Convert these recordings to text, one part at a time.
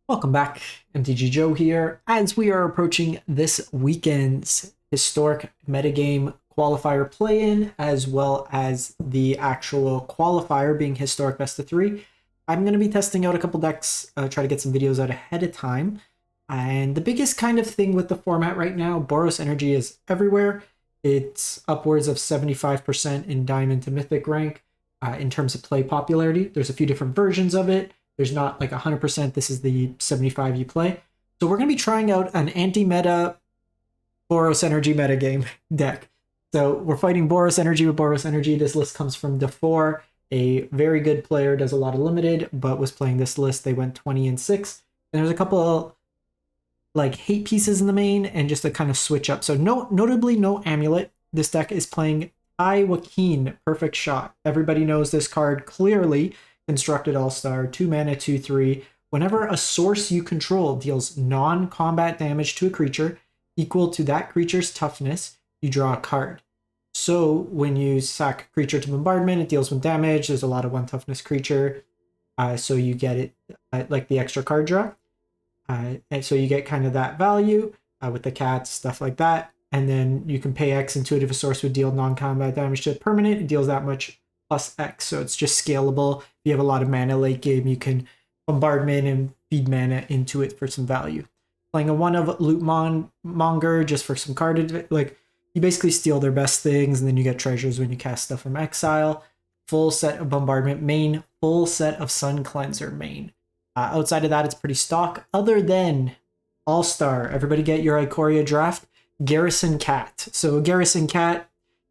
Welcome back, MTG Joe here, as we are approaching this weekend's historic metagame qualifier play-in, as well as the actual qualifier being historic best of 3. I'm going to be testing out a couple decks, try to get some videos out ahead of time. And the biggest kind of thing with the format right now, Boros energy is everywhere. It's upwards of 75% in Diamond to Mythic rank in terms of play popularity. There's a few different versions of it. There's not like 100%. This is the 75 you play. So we're going to be trying out an anti-meta Boros Energy metagame deck. So we're fighting Boros Energy with Boros Energy. This list comes from Dafore, a very good player, does a lot of limited, but was playing this list. They went 20-6. And there's a couple of like hate pieces in the main and just a kind of switch up. So notably no Amulet. This deck is playing Taii Wakeen, Perfect Shot. Everybody knows this card clearly. Constructed All-Star, 2 mana, 2/3. Whenever a source you control deals non-combat damage to a creature equal to that creature's toughness, you draw a card. So when you sack a creature to bombardment, it deals 1 damage. There's a lot of 1 toughness creature. So you get it like the extra card draw. And so you get kind of that value with the cats, stuff like that. And then you can pay X. Intuitive, a source would deal non-combat damage to a permanent. It deals that much plus X, so it's just scalable. If you have a lot of mana late game, you can bombardment and feed mana into it for some value. Playing a 1 of Loot Monger just for some card, like you basically steal their best things, and then you get treasures when you cast stuff from exile. Full set of bombardment main, full set of suncleaser main. Outside of that, it's pretty stock. Other than All-Star, everybody get your Ikoria draft. Garrison Cat. So Garrison Cat,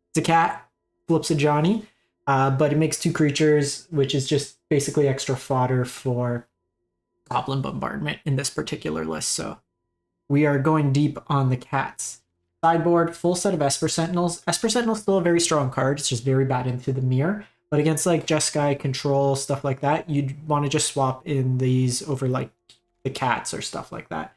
it's a cat, flips a Johnny. But it makes 2 creatures, which is just basically extra fodder for Goblin Bombardment in this particular list. So we are going deep on the cats. Sideboard, full set of Esper Sentinels. Esper Sentinel's still a very strong card. It's just very bad into the mirror. But against like Jeskai, Control, stuff like that, you'd want to just swap in these over like the cats or stuff like that.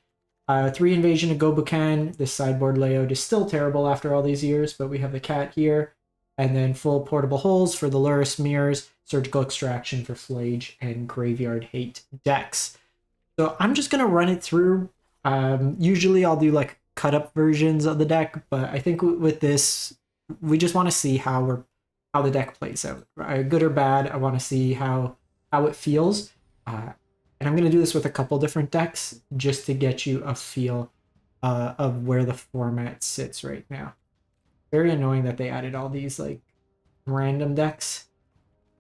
3 Invasion of Gobukan. This sideboard layout is still terrible after all these years, but we have the cat here. And then full portable holes for the Luris Mirrors, Surgical Extraction for Flage, and Graveyard Hate decks. So I'm just going to run it through. Usually I'll do like cut-up versions of the deck, but I think with this, we just want to see how the deck plays out. Good or bad, I want to see how it feels. And I'm going to do this with a couple different decks just to get you a feel of where the format sits right now. Very annoying that they added all these like random decks.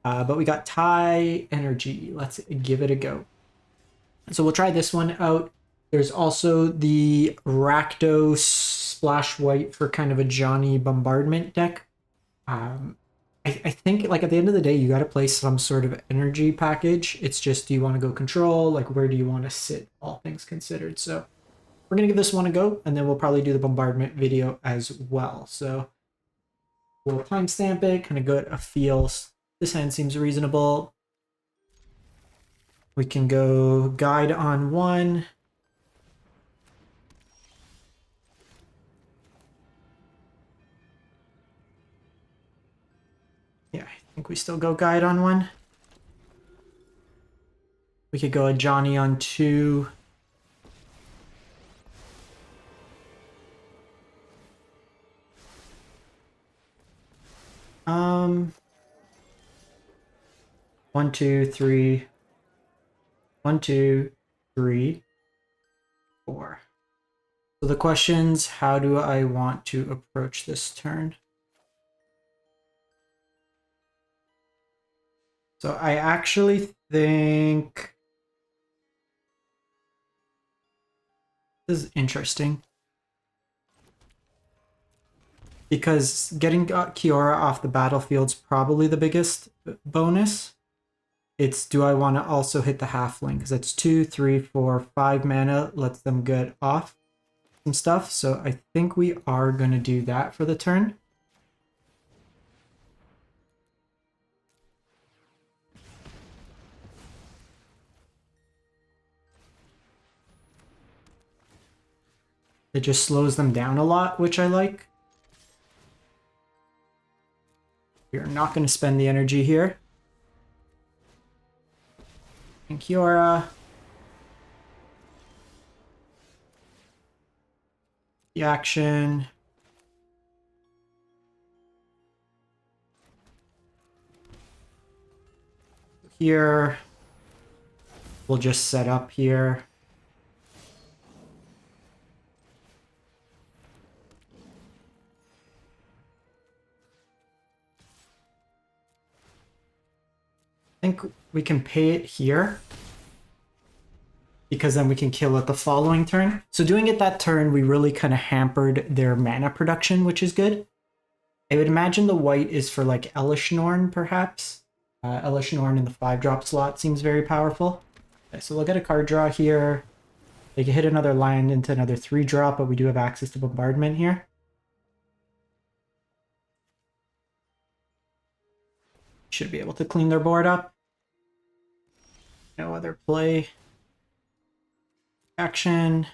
But we got Taii Energy. Let's give it a go. So we'll try this one out. There's also the Rakdos Splash White for kind of a Johnny Bombardment deck. I think like at the end of the day, you got to play some sort of energy package. It's just, do you want to go control? Like where do you want to sit, all things considered? So we're going to give this one a go, and then we'll probably do the bombardment video as well. So we'll timestamp it, kind of get a feel. This hand seems reasonable. We can go guide on 1. Yeah, I think we still go guide on 1. We could go a Johnny on 2. One, two, three. 1, 2, 3, 4. So the questions, how do I want to approach this turn? So I actually think this is interesting. Because getting Kiora off the battlefield's probably the biggest bonus. It's, do I want to also hit the halfling? Because it's 2, 3, 4, 5 mana, lets them get off some stuff. So I think we are going to do that for the turn. It just slows them down a lot, which I like. We are not going to spend the energy here. And Kiora. the action. Here, we'll just set up here. I think we can pay it here, because then we can kill it the following turn. So doing it that turn, we really kind of hampered their mana production, which is good. I would imagine the white is for like Elish Norn, perhaps. Elish Norn in the 5-drop slot seems very powerful. Okay, so we'll get a card draw here. They can hit another land into another 3-drop, but we do have access to bombardment here. Should be able to clean their board up. No other play. Action.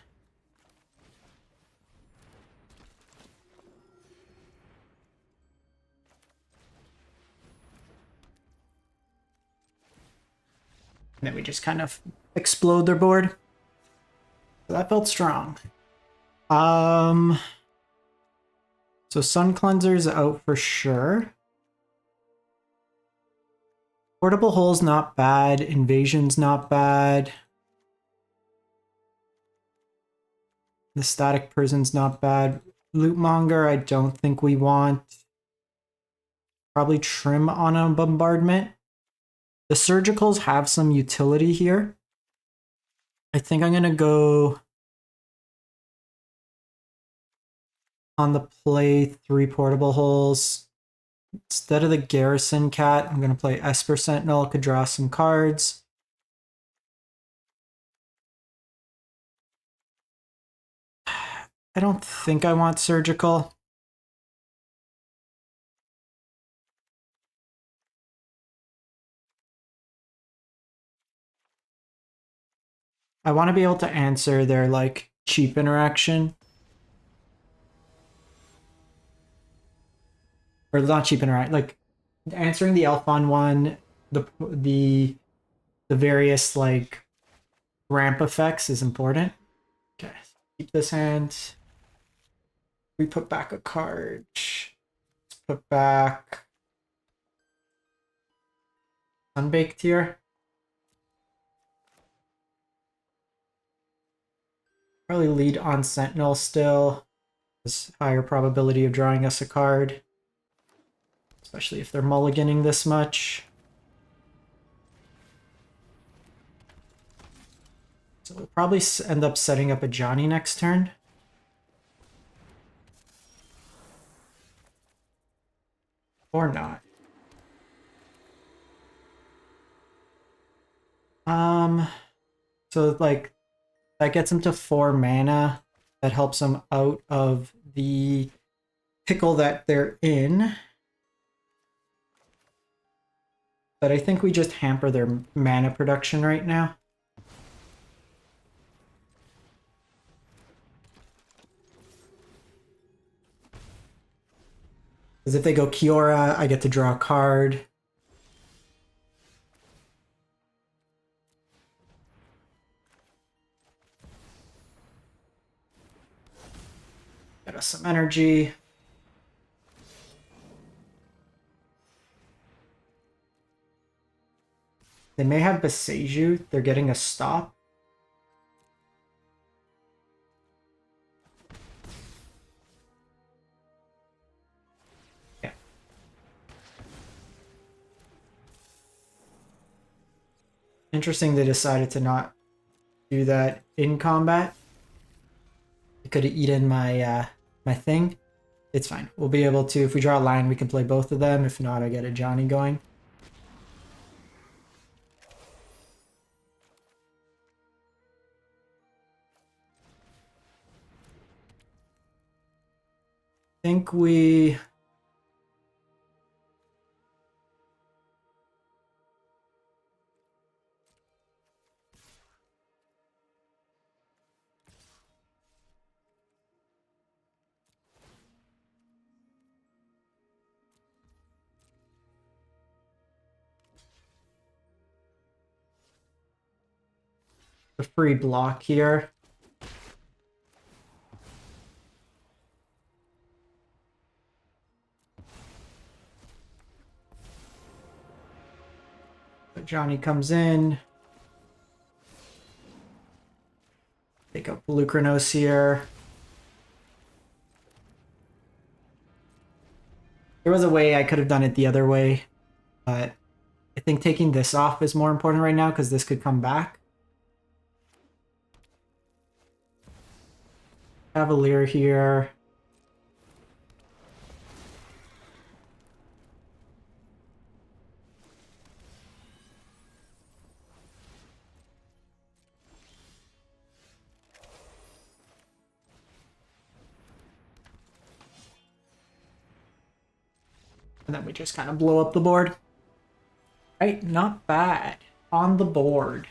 And then we just kind of explode their board. So that felt strong. So Sun Cleanser's out for sure. Portable Hole's not bad. Invasion's not bad. The Static Prison's not bad. Lootmonger, I don't think we want. Probably Trim on a Bombardment. The Surgicals have some utility here. I think I'm going to go on the play 3 Portable Holes. Instead of the Garrison Cat, I'm going to play Esper Sentinel. Could draw some cards. I don't think I want Surgical. I want to be able to answer their like cheap interaction. Or not cheap interact, like answering the Elfon one, the various like ramp effects is important. Okay, keep this hand. We put back a card. Let's put back Sunbaked here. Probably lead on Sentinel still. There's higher probability of drawing us a card. Especially if they're mulliganing this much. So we'll probably end up setting up a Johnny next turn. Or not. So like that gets him to 4 mana. That helps him out of the pickle that they're in. But I think we just hamper their mana production right now. Because if they go Kiora, I get to draw a card. Get us some energy. They may have Beseiju. They're getting a stop. Yeah. Interesting they decided to not do that in combat. I could have eaten my my thing. It's fine. We'll be able to, if we draw a line, we can play both of them. If not, I get a Johnny going. I think we... a free block here. Johnny comes in. Take out Lucranos here. There was a way I could have done it the other way, but I think taking this off is more important right now because this could come back. Cavalier here. And then we just kind of blow up the board. Right, not bad. On the board.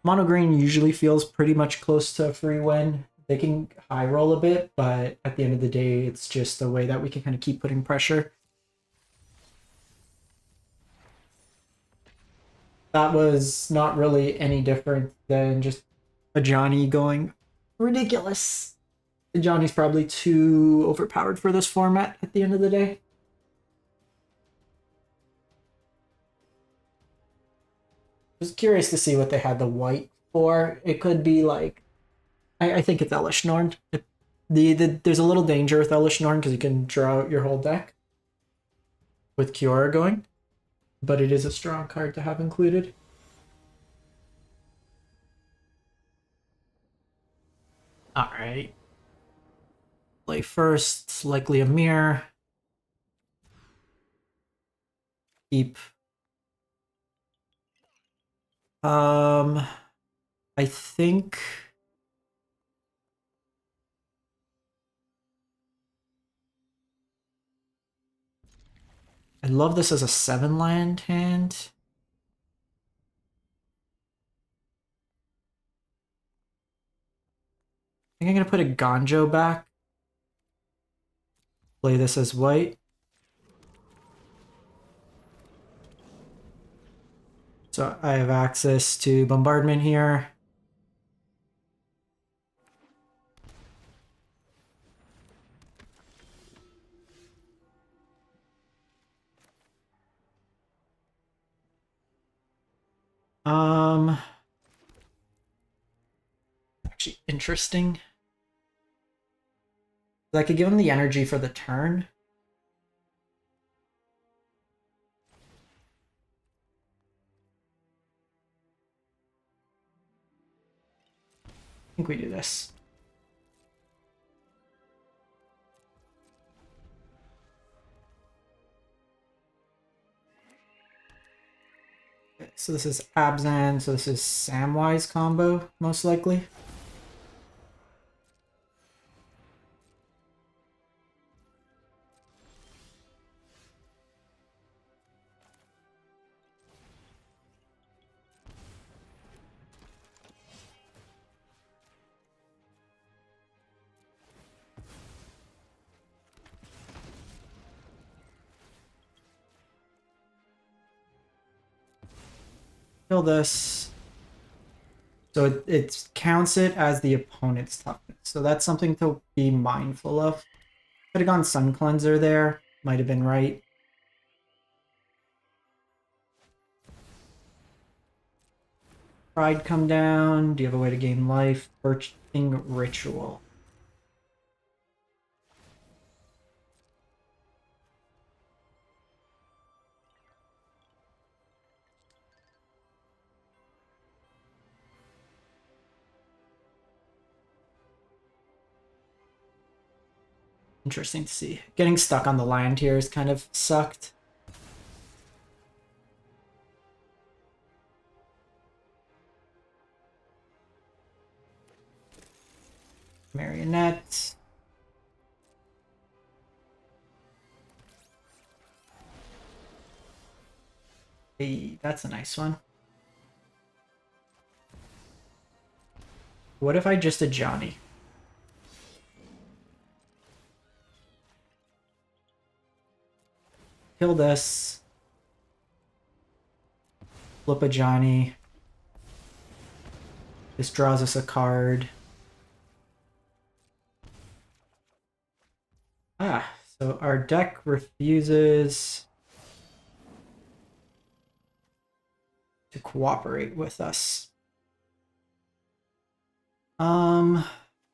Mono green usually feels pretty much close to a free win. They can high roll a bit, but at the end of the day, it's just a way that we can kind of keep putting pressure. That was not really any different than just a Johnny going ridiculous. Johnny's probably too overpowered for this format at the end of the day. I was curious to see what they had the white for. It could be like, I think it's Elish Norn. There's a little danger with Elish Norn because you can draw out your whole deck with Kiora going, but it is a strong card to have included. All right. Play first, likely a mirror. Keep. I think. I love this as a 7-land hand. I think I'm gonna put a Ganjo back. Play this as white. So I have access to bombardment here. Actually interesting. I could give him the energy for the turn. I think we do this. Okay, so this is Abzan, so this is Samwise combo, most likely. Kill this. So it counts it as the opponent's toughness. So that's something to be mindful of. Could have gone Sun Cleanser there. Might have been right. Pride come down. Do you have a way to gain life? Birching Ritual. Interesting to see. Getting stuck on the land here has kind of sucked. Marionette. Hey, that's a nice one. What if I just a Johnny? Kill this. Flip a Johnny. This draws us a card. Ah, so our deck refuses. to cooperate with us. I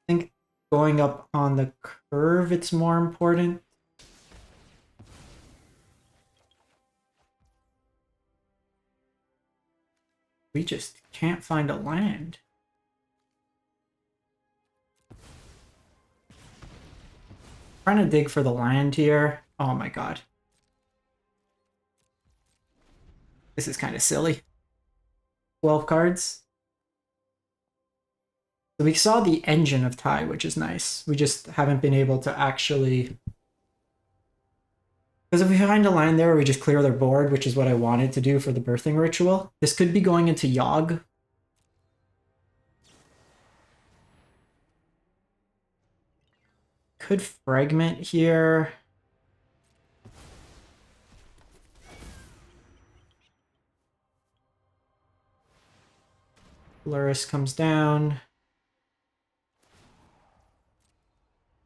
think going up on the curve, it's more important. We just can't find a land. Trying to dig for the land here. Oh my god. This is kind of silly. 12 cards. So we saw the engine of Taii, which is nice. We just haven't been able to actually... Because if we find a land there, we just clear their board, which is what I wanted to do for the birthing ritual. This could be going into Yogg. Could fragment here. Luris comes down.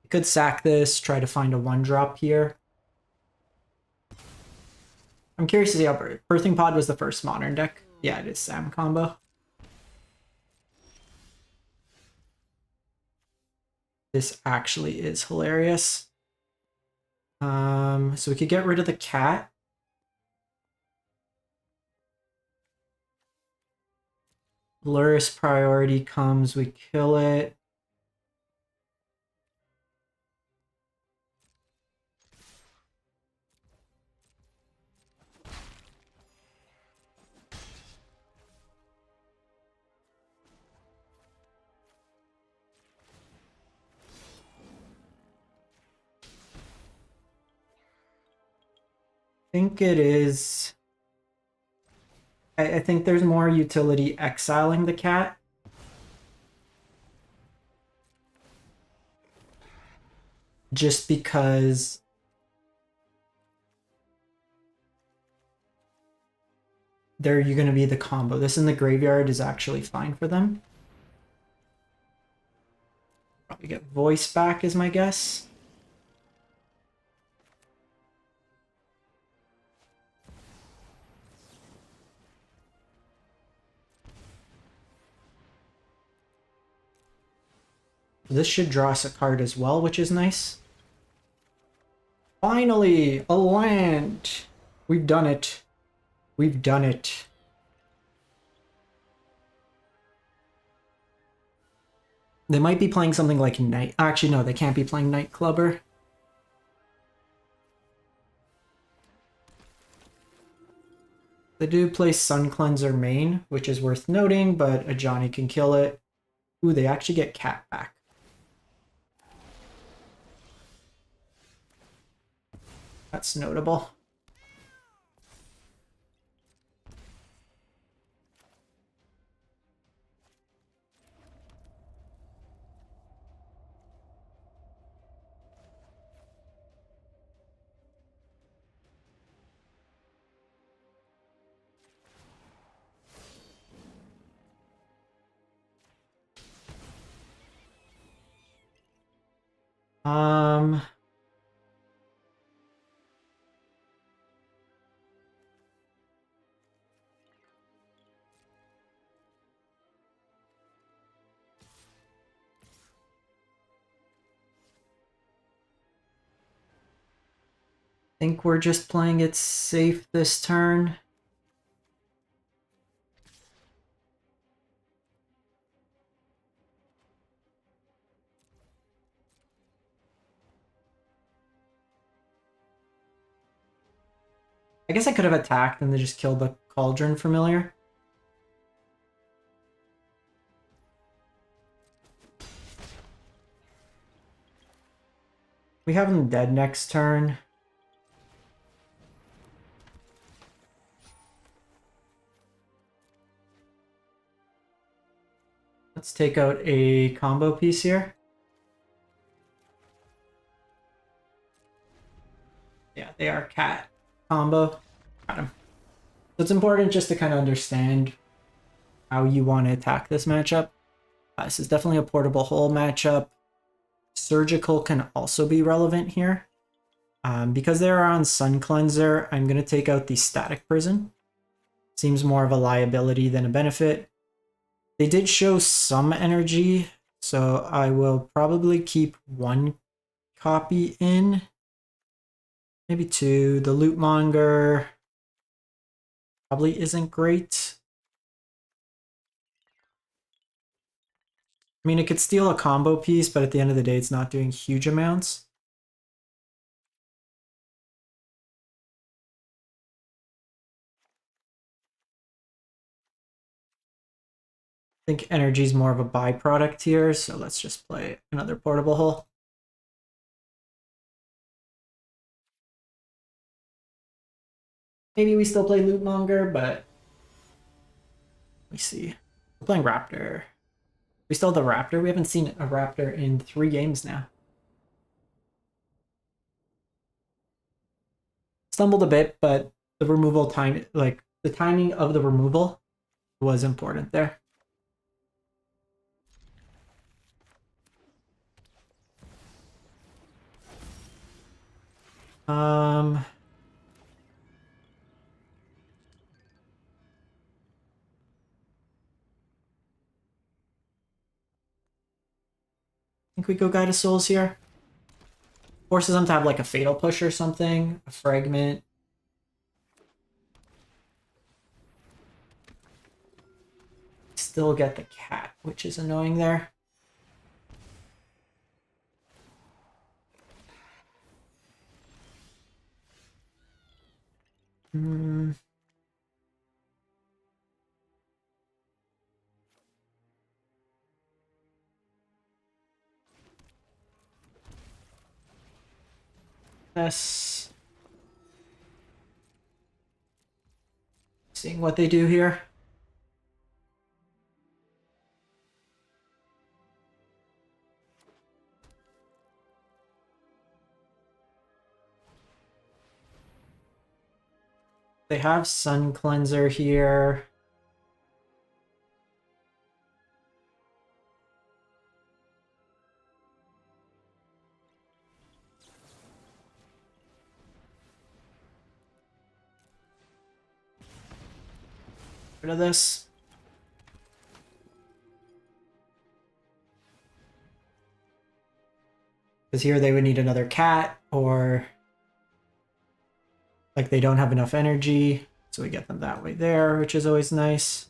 Could sack this, try to find a 1-drop here. I'm curious to see how Birthing Pod was the first modern deck. Yeah, it is Sam combo. This actually is hilarious. So we could get rid of the cat. Luris priority comes, we kill it. I think it is... I think there's more utility exiling the cat. Just because... You're going to be the combo. This in the graveyard is actually fine for them. Probably get voice back is my guess. This should draw us a card as well, which is nice. Finally, a land! We've done it. We've done it. They might be playing something like Night... Actually, no, they can't be playing Night Clubber. They do play Sun Cleanser main, which is worth noting, but a Johnny can kill it. Ooh, they actually get cat back. That's notable. Think we're just playing it safe this turn. I guess I could have attacked and then just killed the Cauldron Familiar. We have him dead next turn. Let's take out a combo piece here. Yeah, they are cat combo. Got him. So it's important just to kind of understand how you want to attack this matchup. This is definitely a portable hole matchup. Surgical can also be relevant here. Because they're on Sun Cleanser, I'm going to take out the Static Prison. Seems more of a liability than a benefit. They did show some energy, so I will probably keep one copy in. Maybe two. The loot monger probably isn't great. I mean, it could steal a combo piece, but at the end of the day, it's not doing huge amounts. I think energy is more of a byproduct here, so let's just play another portable hull. Maybe we still play loot monger, but let me see. We're playing Raptor. We still have the Raptor. We haven't seen a Raptor in 3 games now. Stumbled a bit, but the removal time, like the timing of the removal was important there. I think we go Guide of Souls here. Forces them to have like a Fatal Push or something, a Fragment. Still get the cat, which is annoying there. Yes. Seeing what they do here. They have Sun Cleanser here. Rid of this. Because here they would need another cat, or like they don't have enough energy, so we get them that way there, which is always nice.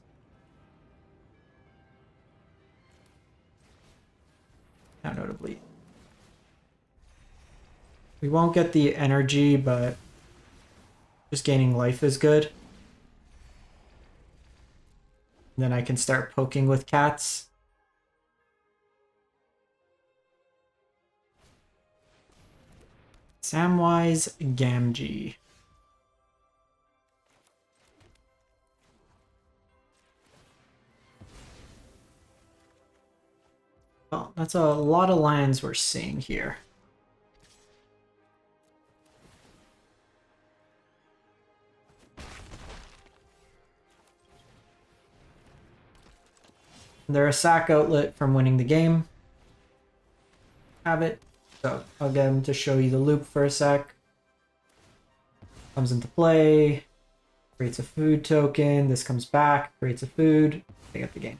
Now notably, we won't get the energy, but just gaining life is good. And then I can start poking with cats. Samwise Gamgee. Well, that's a lot of lands we're seeing here. They're a sack outlet from winning the game. Have it. So I'll get him to show you the loop for a sec. Comes into play. Creates a food token. This comes back. Creates a food. They get the game.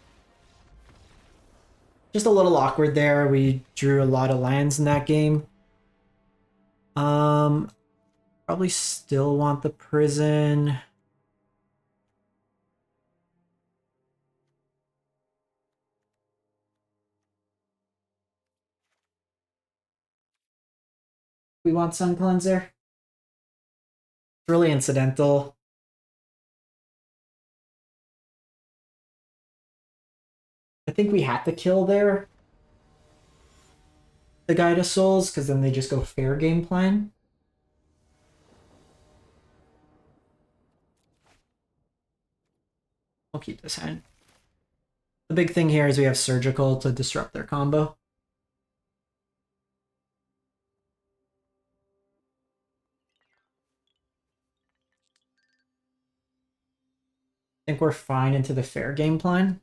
Just a little awkward there. We drew a lot of lands in that game. Probably still want the prison. We want Sun Cleanser. It's really incidental. I think we had to kill there the Guide of Souls, because then they just go fair game plan. I'll keep this hand. The big thing here is we have Surgical to disrupt their combo. I think we're fine into the fair game plan.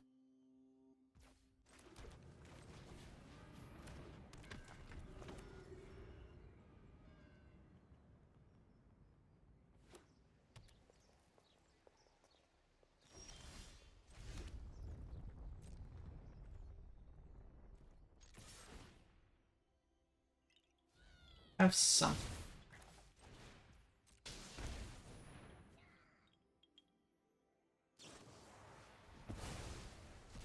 have some.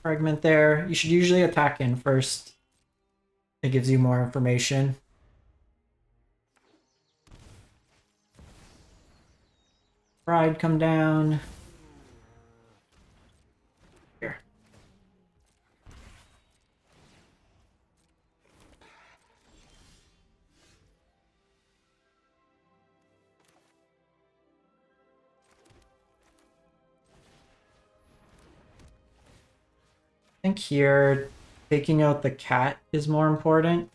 Fragment there. You should usually attack in first. It gives you more information. Pride come down. Here. I think here, taking out the cat is more important.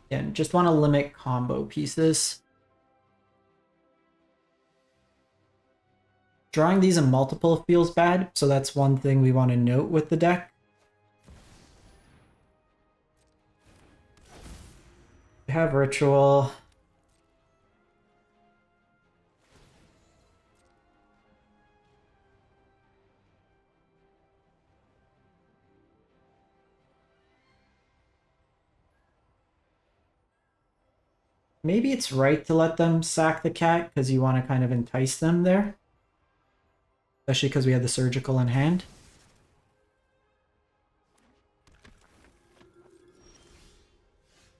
Again, just want to limit combo pieces. Drawing these in multiple feels bad, so that's one thing we want to note with the deck. We have Ritual. Maybe it's right to let them sack the cat because you want to kind of entice them there. Especially because we had the surgical in hand.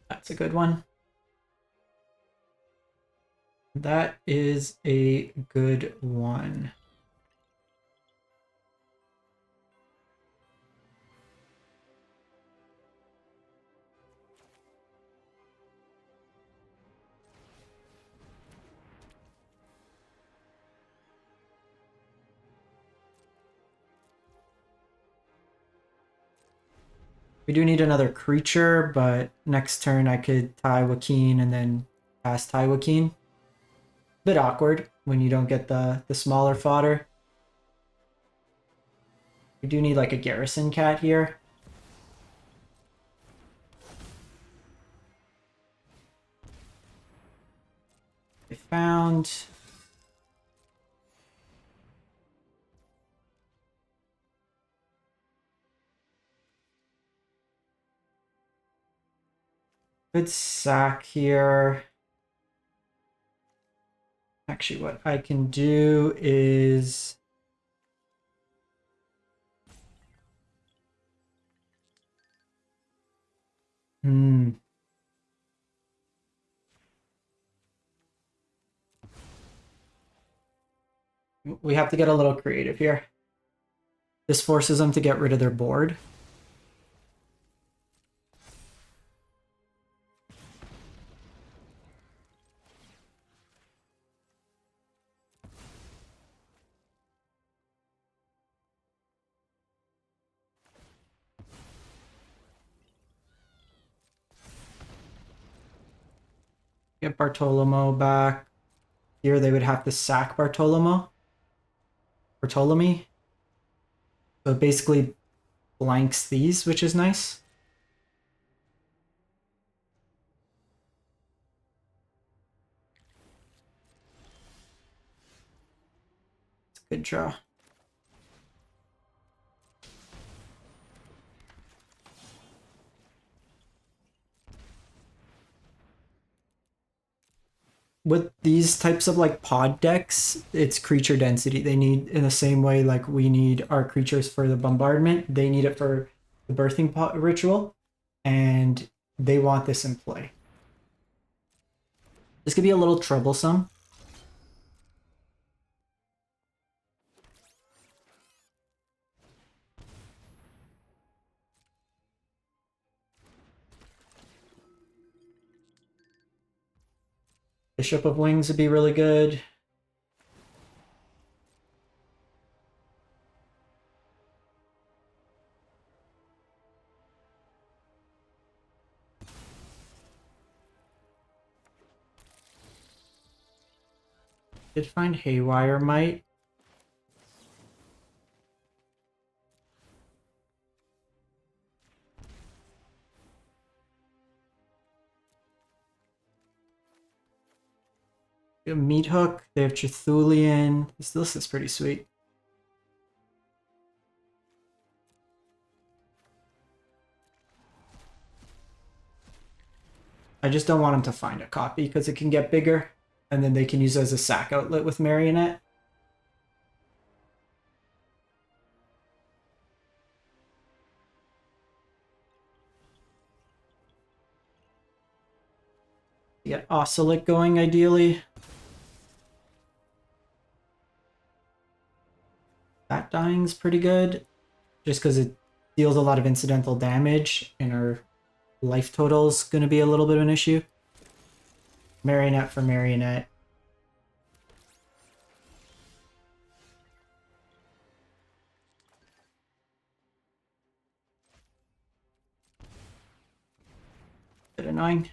That's a good one. That is a good one. We do need another creature, but next turn I could Taii Wakeen and then pass Taii Wakeen. Bit awkward when you don't get the smaller fodder. We do need like a garrison cat here. I found... Good sack here. Actually, what I can do is... We have to get a little creative here. This forces them to get rid of their board. Get Bartolomeo back. Here they would have to sack Bartolomeo. Bartolome. So it basically blanks these, which is nice. It's a good draw. With these types of like pod decks, it's creature density. They need, in the same way like we need our creatures for the bombardment, they need it for the birthing pot ritual, and they want this in play. This could be a little troublesome. Bishop of Wings would be really good. Did find Haywire Might. Meat Hook, they have Chithulian. This list is pretty sweet. I just don't want him to find a copy because it can get bigger, and then they can use it as a sack outlet with Marionette. Get Oscillate going, ideally. That dying's pretty good, just because it deals a lot of incidental damage, and our life total's going to be a little bit of an issue. Marionette for Marionette. Bit annoying.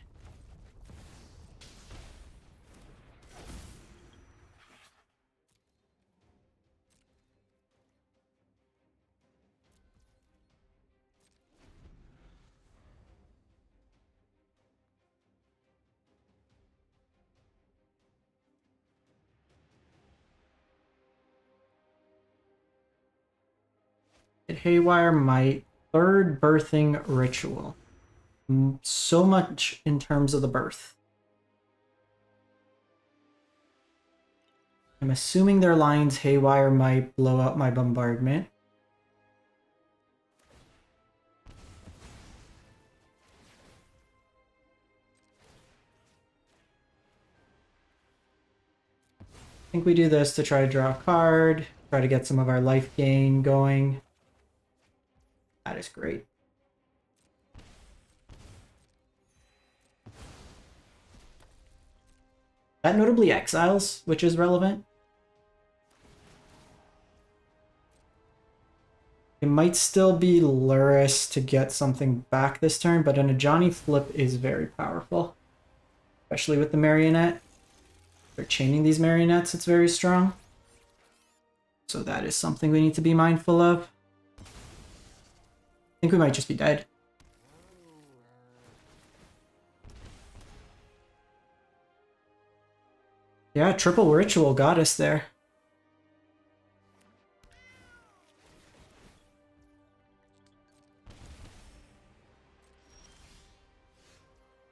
Haywire, my third birthing ritual. So much in terms of the birth. I'm assuming their lines Haywire might blow up my bombardment. I think we do this to try to draw a card, try to get some of our life gain going. That is great. That notably exiles, which is relevant. It might still be Luris to get something back this turn, but an Ajani flip is very powerful. Especially with the Marionette. They're chaining these Marionettes, it's very strong. So that is something we need to be mindful of. I think we might just be dead. Yeah, triple ritual got us there.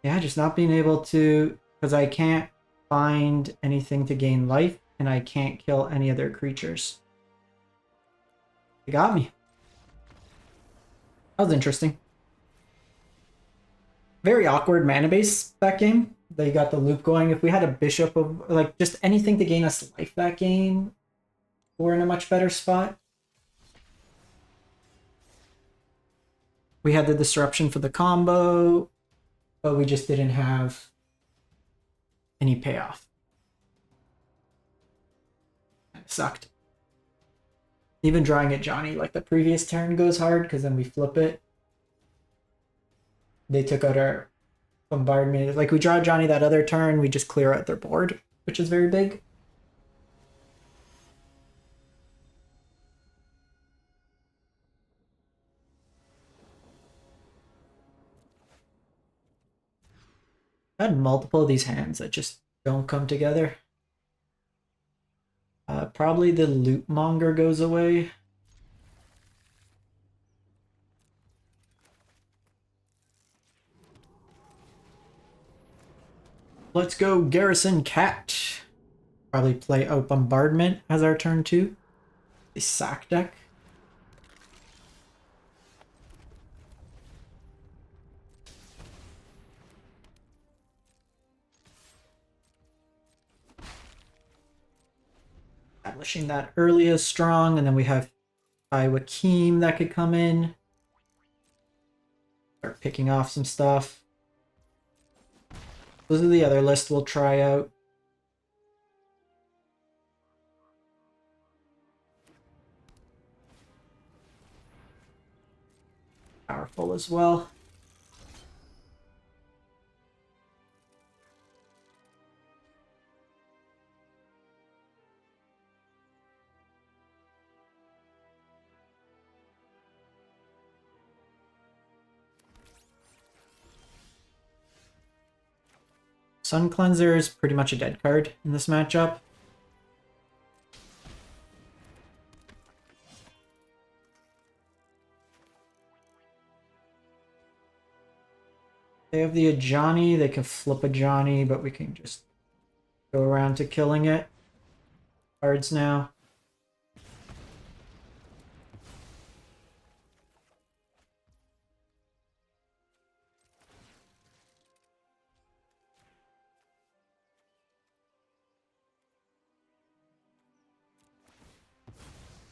Yeah, just not being able to, because I can't find anything to gain life, and I can't kill any other creatures. They got me. That was interesting. Very awkward mana base that game. They got the loop going. If we had a bishop of, like, just anything to gain us life that game, we're in a much better spot. We had the disruption for the combo, but we just didn't have any payoff. It sucked. Even drawing at Johnny, like the previous turn, goes hard because then we flip it. They took out our bombardment. Like we draw Johnny that other turn, we just clear out their board, which is very big. I had multiple of these hands that just don't come together. Probably the loot monger goes away. Let's go Garrison Cat. Probably play out Bombardment as our turn 2. The sack deck. Establishing that early is strong, and then we have Taii Wakeen that could come in. Start picking off some stuff. Those are the other list we'll try out. Powerful as well. Sun Cleanser is pretty much a dead card in this matchup. They have the Ajani, they can flip Ajani, but we can just go around to killing it. Cards now.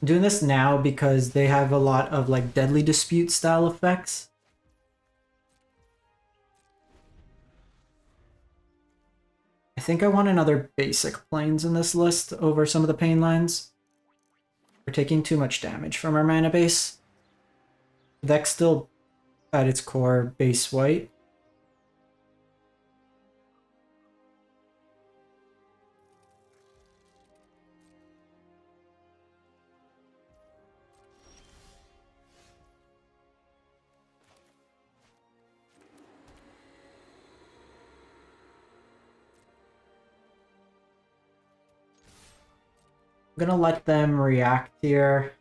I'm doing this now because they have a lot of like Deadly Dispute style effects. I think I want another basic planes in this list over some of the pain lines. We're taking too much damage from our mana base. The deck's still at its core base white. I'm gonna let them react here.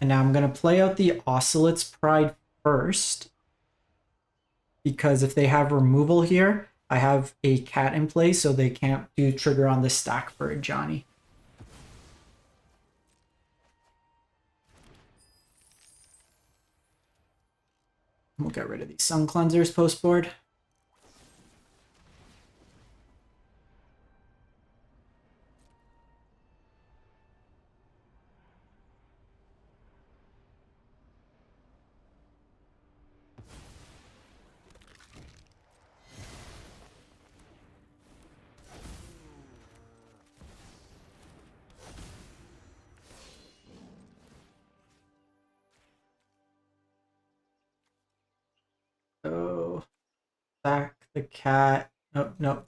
And now I'm gonna play out the Ocelots Pride first. Because if they have removal here, I have a cat in play, so they can't do trigger on this stack for a Johnny. We'll get rid of these Sun Cleansers post board. So, sack the cat. Oh, no.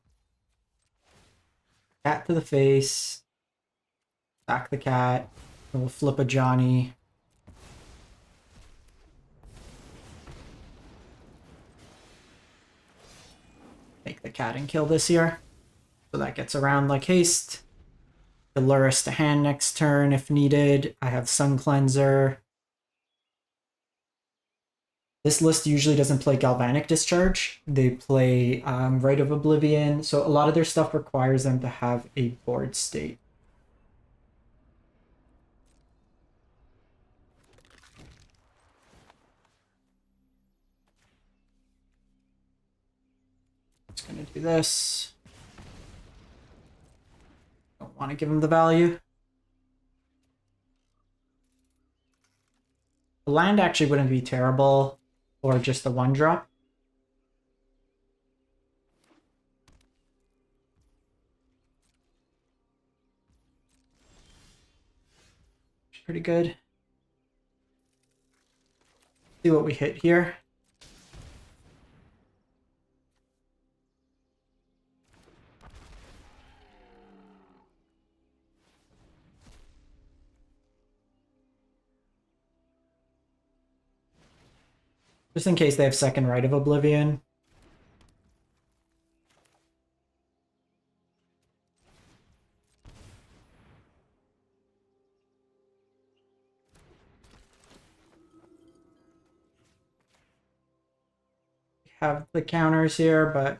Cat to the face. Sack the cat. And we'll flip a Johnny. Make the cat and kill this here. So that gets around like haste. Lure us to hand next turn if needed. I have Sun Cleanser. This list usually doesn't play Galvanic Discharge. They play Rite of Oblivion. So a lot of their stuff requires them to have a board state. Just gonna do this. Don't want to give them the value. The land actually wouldn't be terrible, or just the 1-drop. Pretty good. See what we hit here. Just in case they have second Rite of Oblivion. We have the counters here, but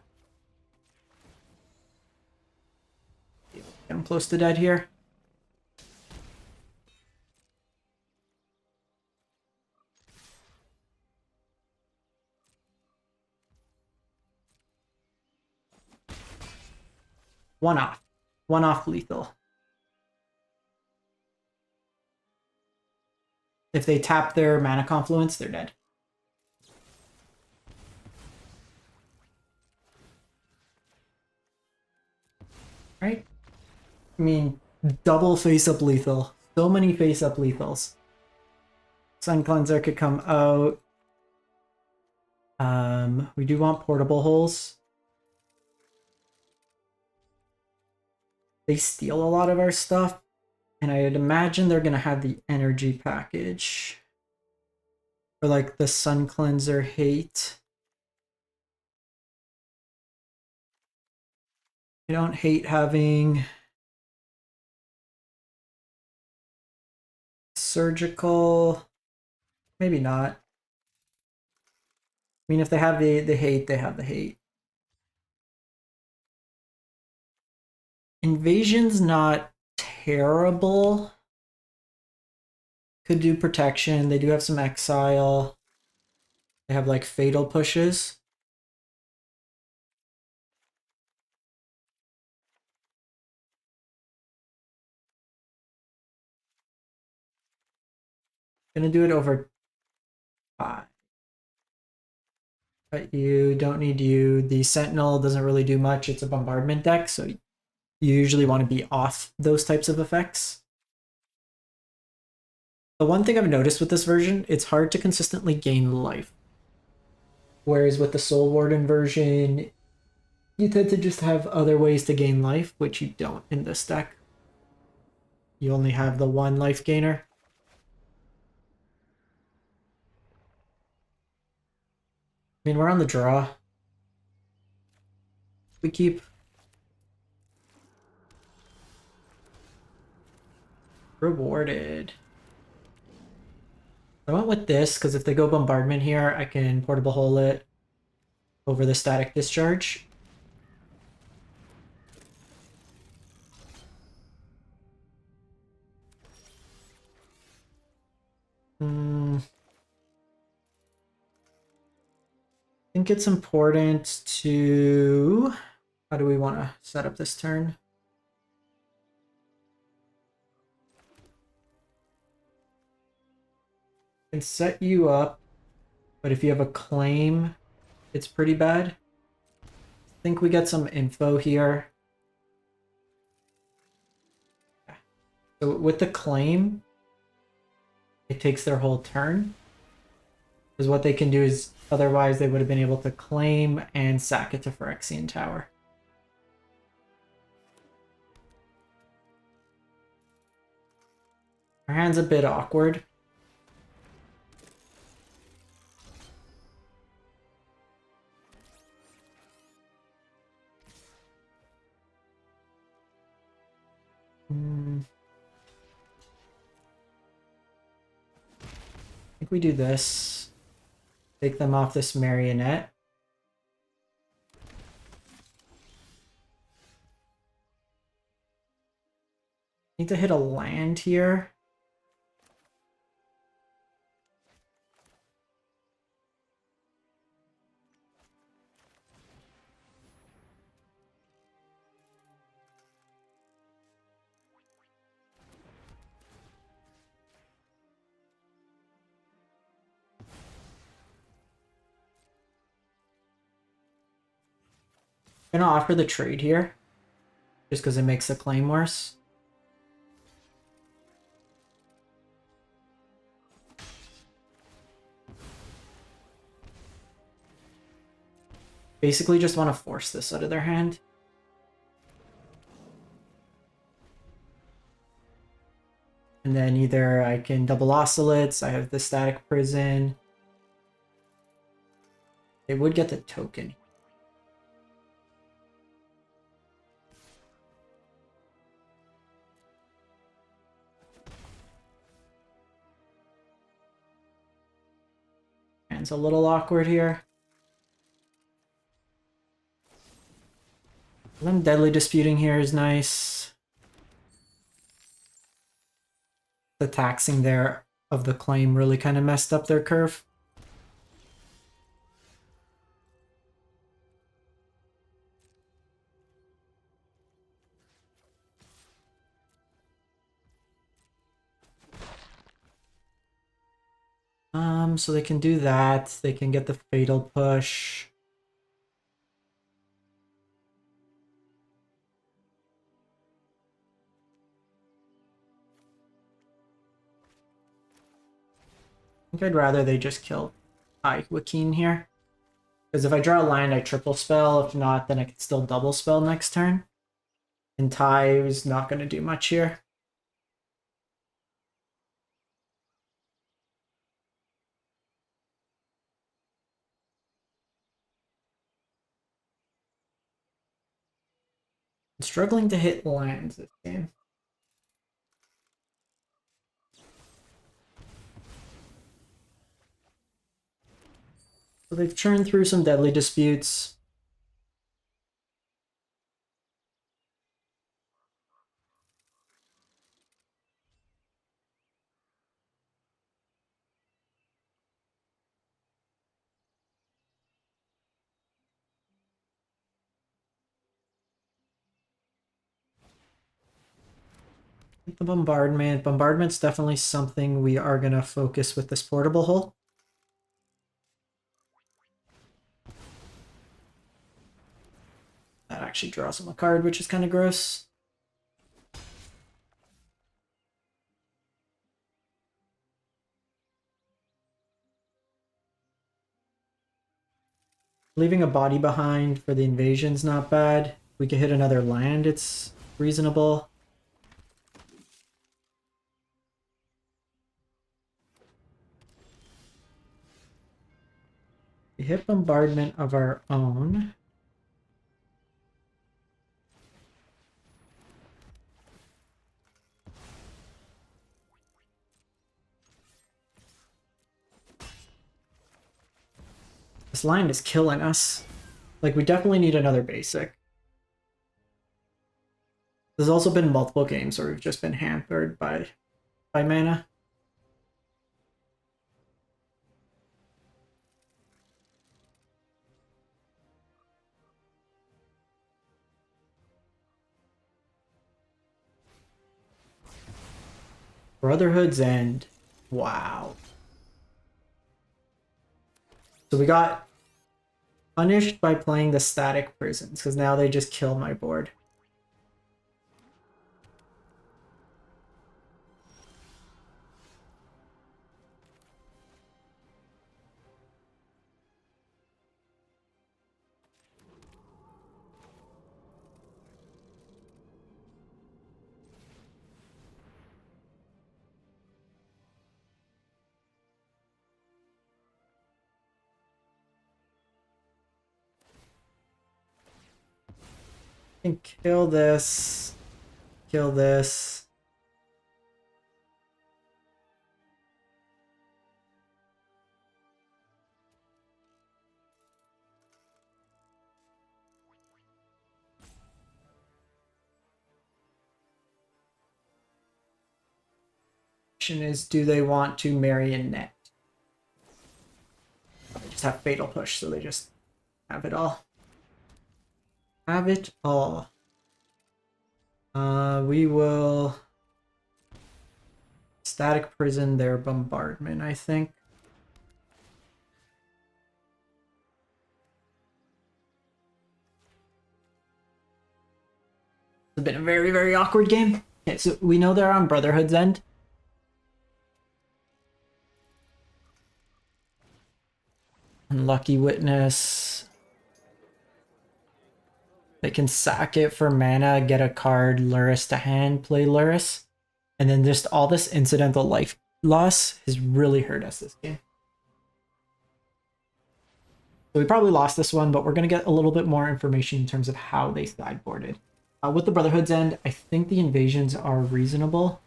get them close to dead here. One off. One off lethal. If they tap their mana confluence, they're dead. Right? I mean, double face-up lethal. So many face-up lethals. Sun Cleanser could come out. We do want portable holes. They steal a lot of our stuff, and I'd imagine they're gonna have the energy package. Or like the Sun Cleanser hate. I don't hate having surgical. Maybe not. I mean, if they have the hate, they have the hate. Invasion's not terrible. Could do protection. They do have some exile. They have like fatal pushes. Gonna do it over 5. But you don't need you. The Sentinel doesn't really do much. It's a bombardment deck, so you usually want to be off those types of effects. The one thing I've noticed with this version, it's hard to consistently gain life. Whereas with the Soul Warden version, you tend to just have other ways to gain life, which you don't in this deck. You only have the one life gainer. I mean, we're on the draw. We keep rewarded. I went with this because if they go bombardment here, I can portable hole it over the static discharge. I think it's important to... How do we want to set up this turn? I can set you up, but if you have a claim, it's pretty bad. I think we get some info here. So with the claim, it takes their whole turn. Because what they can do is, otherwise they would have been able to claim and sack it to Phyrexian Tower. Our hand's a bit awkward. I think we do this. Take them off this marionette. Need to hit a land here. I'm gonna offer the trade here, just because it makes the claim worse. Basically just want to force this out of their hand. And then either I can double oscillates, I have the static prison. They would get the token. And it's a little awkward here. Them deadly disputing here is nice. The taxing there of the claim really kind of messed up their curve. So they can do that. They can get the fatal push. I think I'd rather they just kill Taii Wakeen here. Because if I draw a land, I triple spell. If not, then I can still double spell next turn. And Taii is not going to do much here. Struggling to hit lands this game. So they've churned through some deadly disputes. The bombardment. Bombardment's definitely something we are going to focus with this portable hull. That actually draws him a card, which is kind of gross. Leaving a body behind for the invasion's not bad. We could hit another land, it's reasonable. We hit bombardment of our own. This line is killing us. Like, we definitely need another basic. There's also been multiple games where we've just been hampered by mana. Brotherhood's End. Wow. So we got punished by playing the static prisons, because now they just kill my board. And kill this. Kill this. Question is, do they want to marry a net? They just have fatal push, so they just have it all. Have it all. We will static prison their bombardment, I think. It's been a very, very awkward game. Okay, so we know they're on Brotherhood's End. Unlucky Witness. They can sack it for mana, get a card, Luris to hand, play Luris. And then just all this incidental life loss has really hurt us this game. So we probably lost this one, but we're going to get a little bit more information in terms of how they sideboarded. With the Brotherhood's End, I think the invasions are reasonable.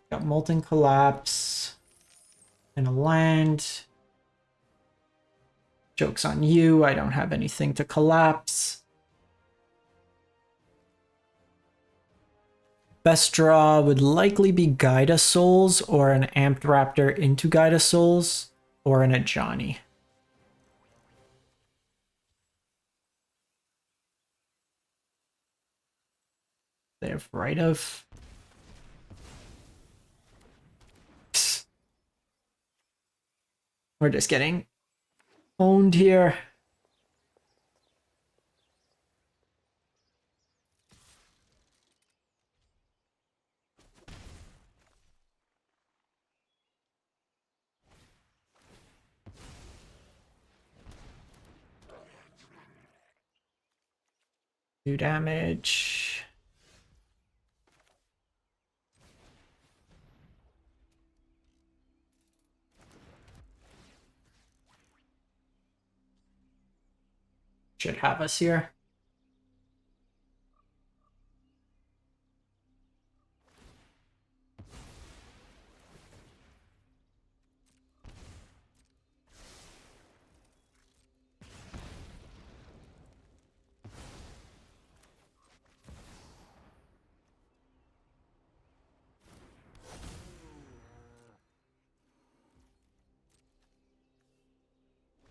Got Molten Collapse and a land. Joke's on you, I don't have anything to collapse. Best draw would likely be Guide Us Souls or an Amped Raptor into Guide Us Souls or an Ajani. They have Right of. We're just getting owned here. Do damage. should have us here.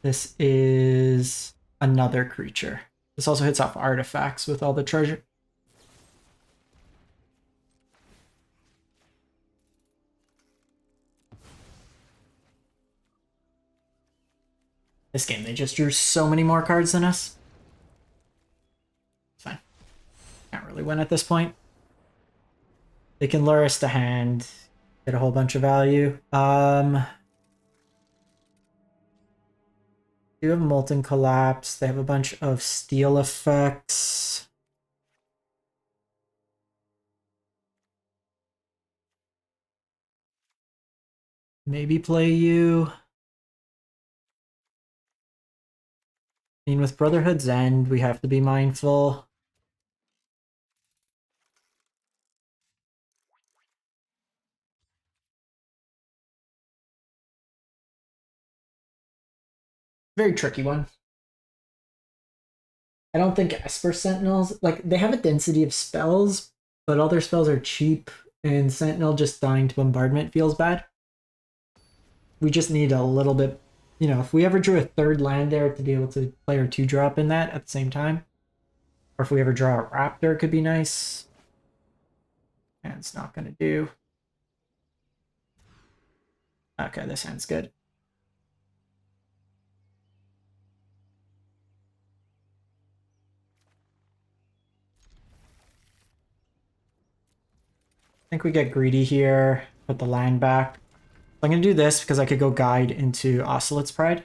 This is another creature. This also hits off artifacts with all the treasure. This game, they just drew so many more cards than us. It's fine. Can't really win at this point. They can lure us to hand, get a whole bunch of value. Do have Molten Collapse. They have a bunch of steel effects. Maybe play you. I mean, with Brotherhood's End, we have to be mindful. Very tricky one. I don't think Esper Sentinels, like, they have a density of spells, but all their spells are cheap, and Sentinel just dying to bombardment feels bad. We just need a little bit, you know, if we ever drew a third land there to be able to play our 2-drop in that at the same time, or if we ever draw a Raptor, it could be nice. And it's not going to do. Okay, this hand's good. I think we get greedy here, put the land back. I'm going to do this because I could go guide into Ocelote's Pride.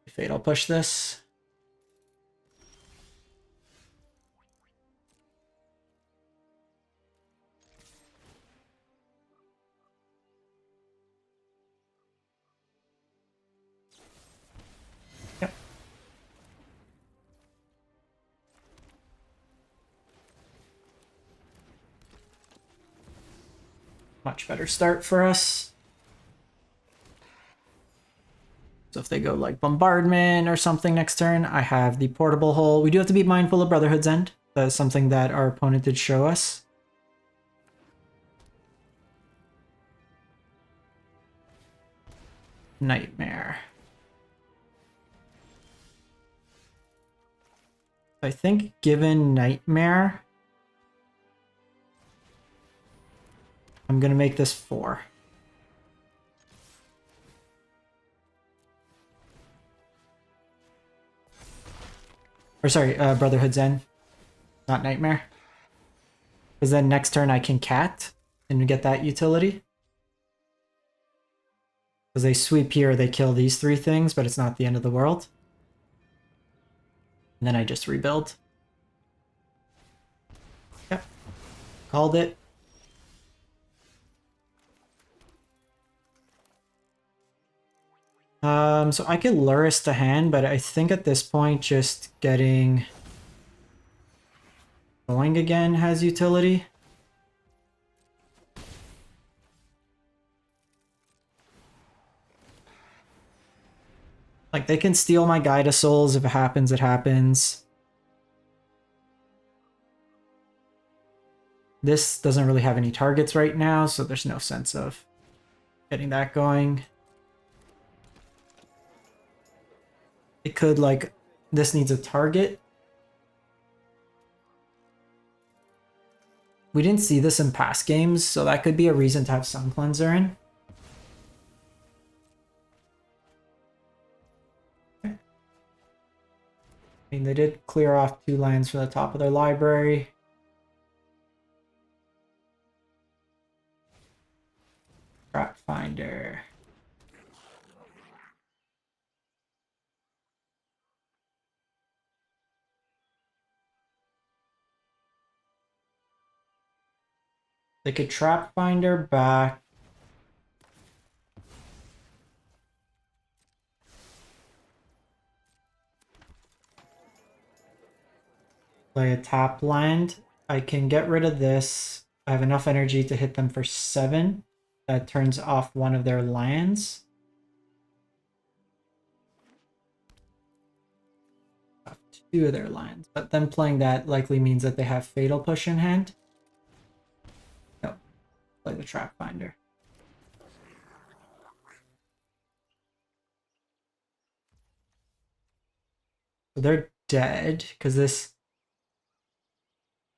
Fatal push this. Yep. Much better start for us. So if they go like bombardment or something next turn, I have the portable hole. We do have to be mindful of Brotherhood's End. That is something that our opponent did show us. Nightmare. I think given Nightmare, I'm going to make this 4. Or sorry, Brotherhood's End, not Nightmare. Because then next turn I can cat and get that utility. Because they sweep here, they kill these 3 things, but it's not the end of the world. And then I just rebuild. Yep. Called it. So I could Luris to hand, but I think at this point just getting going again has utility. Like, they can steal my Guide of Souls. If it happens, it happens. This doesn't really have any targets right now, so there's no sense of getting that going. It could, like, this needs a target. We didn't see this in past games, so that could be a reason to have Sun Cleanser in. Okay. I mean, they did clear off 2 lands from the top of their library. Trap Finder. They could Trap Finder back. play a tap land. I can get rid of this. I have enough energy to hit them for 7. That turns off one of their lands. Off 2 of their lands. But them playing that likely means that they have Fatal Push in hand. No. Play the Trap Finder. So they're dead because this...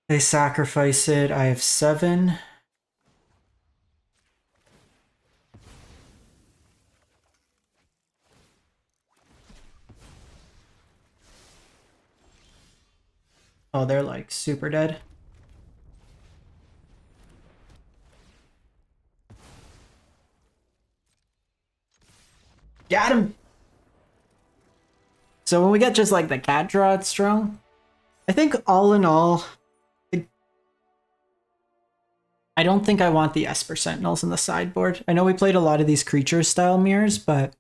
They sacrifice it. I have 7. Oh, they're like super dead. Got him! So when we get just like the cat draw, it's strong. I think all in all, I don't think I want the Esper Sentinels in the sideboard. I know we played a lot of these creature style mirrors, but...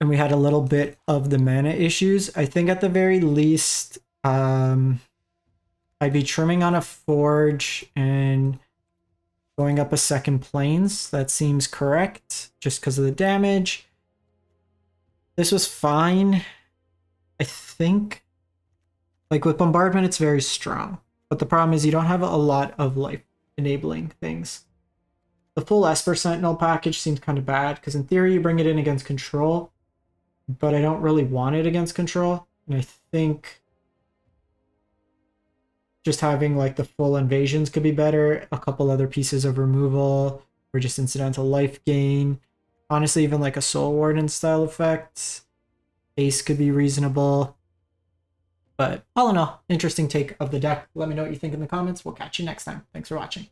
And we had a little bit of the mana issues. I think at the very least, I'd be trimming on a Forge and going up a second Plains. That seems correct, just because of the damage. This was fine. I think, like with Bombardment, it's very strong. But the problem is you don't have a lot of life-enabling things. The full Esper Sentinel package seemed kind of bad, because in theory you bring it in against control, but I don't really want it against control. And I think just having like the full invasions could be better, a couple other pieces of removal, or just incidental life gain. Honestly, even like a Soul Warden style effect. Ace could be reasonable. But all in all, interesting take of the deck. Let me know what you think in the comments. We'll catch you next time. Thanks for watching.